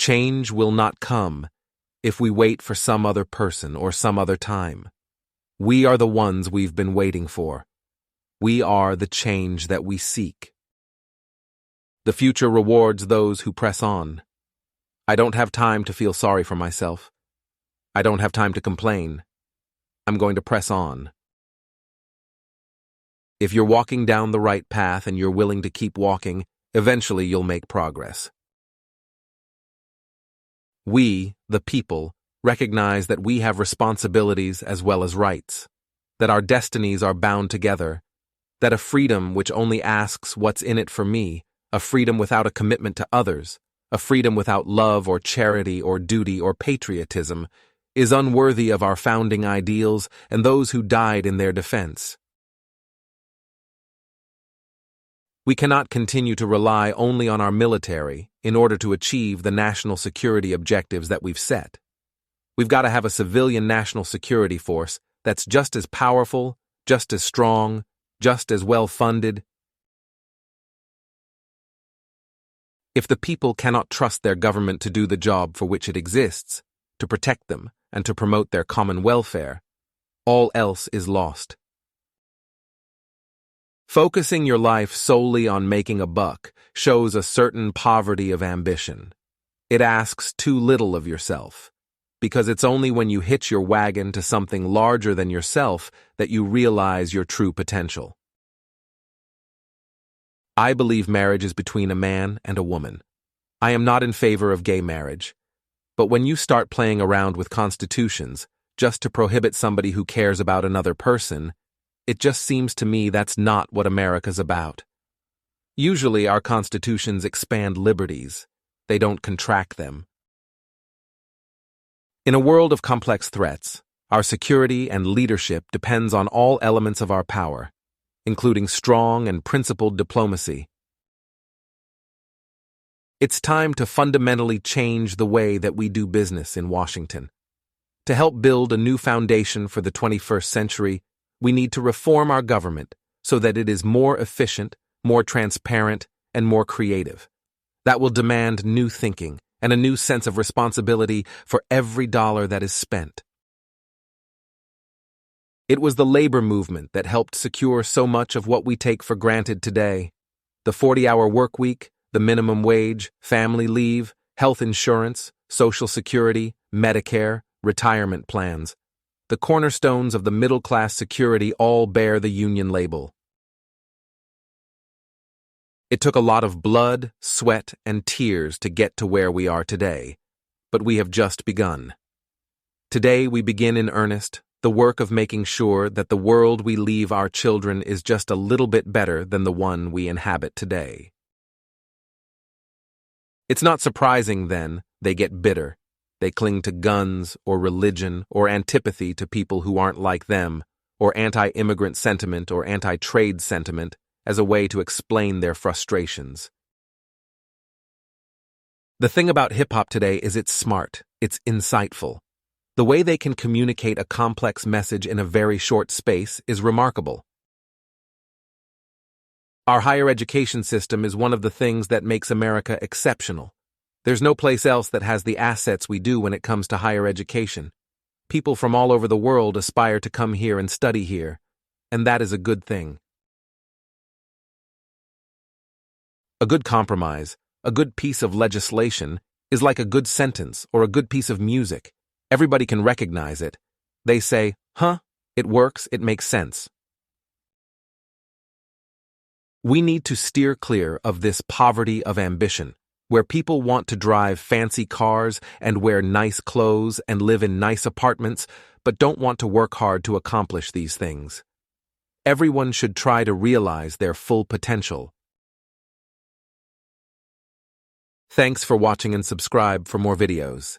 Change will not come if we wait for some other person or some other time. We are the ones we've been waiting for. We are the change that we seek. The future rewards those who press on. I don't have time to feel sorry for myself. I don't have time to complain. I'm going to press on. If you're walking down the right path and you're willing to keep walking, eventually you'll make progress. We, the people, recognize that we have responsibilities as well as rights, that our destinies are bound together, that a freedom which only asks what's in it for me, a freedom without a commitment to others, a freedom without love or charity or duty or patriotism, is unworthy of our founding ideals and those who died in their defense. We cannot continue to rely only on our military in order to achieve the national security objectives that we've set. We've got to have a civilian national security force that's just as powerful, just as strong, just as well-funded. If the people cannot trust their government to do the job for which it exists, to protect them and to promote their common welfare, all else is lost. Focusing your life solely on making a buck shows a certain poverty of ambition. It asks too little of yourself, because it's only when you hitch your wagon to something larger than yourself that you realize your true potential. I believe marriage is between a man and a woman. I am not in favor of gay marriage. But when you start playing around with constitutions just to prohibit somebody who cares about another person, it just seems to me that's not what America's about. Usually our constitutions expand liberties. They don't contract them. In a world of complex threats, our security and leadership depends on all elements of our power, including strong and principled diplomacy. It's time to fundamentally change the way that we do business in Washington. To help build a new foundation for the 21st century, we need to reform our government so that it is more efficient, more transparent, and more creative. That will demand new thinking and a new sense of responsibility for every dollar that is spent. It was the labor movement that helped secure so much of what we take for granted today. The 40-hour work week, the minimum wage, family leave, health insurance, Social Security, Medicare, retirement plans. The cornerstones of the middle-class security all bear the union label. It took a lot of blood, sweat, and tears to get to where we are today, but we have just begun. Today we begin in earnest the work of making sure that the world we leave our children is just a little bit better than the one we inhabit today. It's not surprising, then, they get bitter. They cling to guns or religion or antipathy to people who aren't like them, or anti-immigrant sentiment or anti-trade sentiment as a way to explain their frustrations. The thing about hip-hop today is it's smart, it's insightful. The way they can communicate a complex message in a very short space is remarkable. Our higher education system is one of the things that makes America exceptional. There's no place else that has the assets we do when it comes to higher education. People from all over the world aspire to come here and study here, and that is a good thing. A good compromise, a good piece of legislation, is like a good sentence or a good piece of music. Everybody can recognize it. They say, "Huh, it works, it makes sense." We need to steer clear of this poverty of ambition, where people want to drive fancy cars and wear nice clothes and live in nice apartments, but don't want to work hard to accomplish these things. Everyone should try to realize their full potential. Thanks for watching and subscribe for more videos.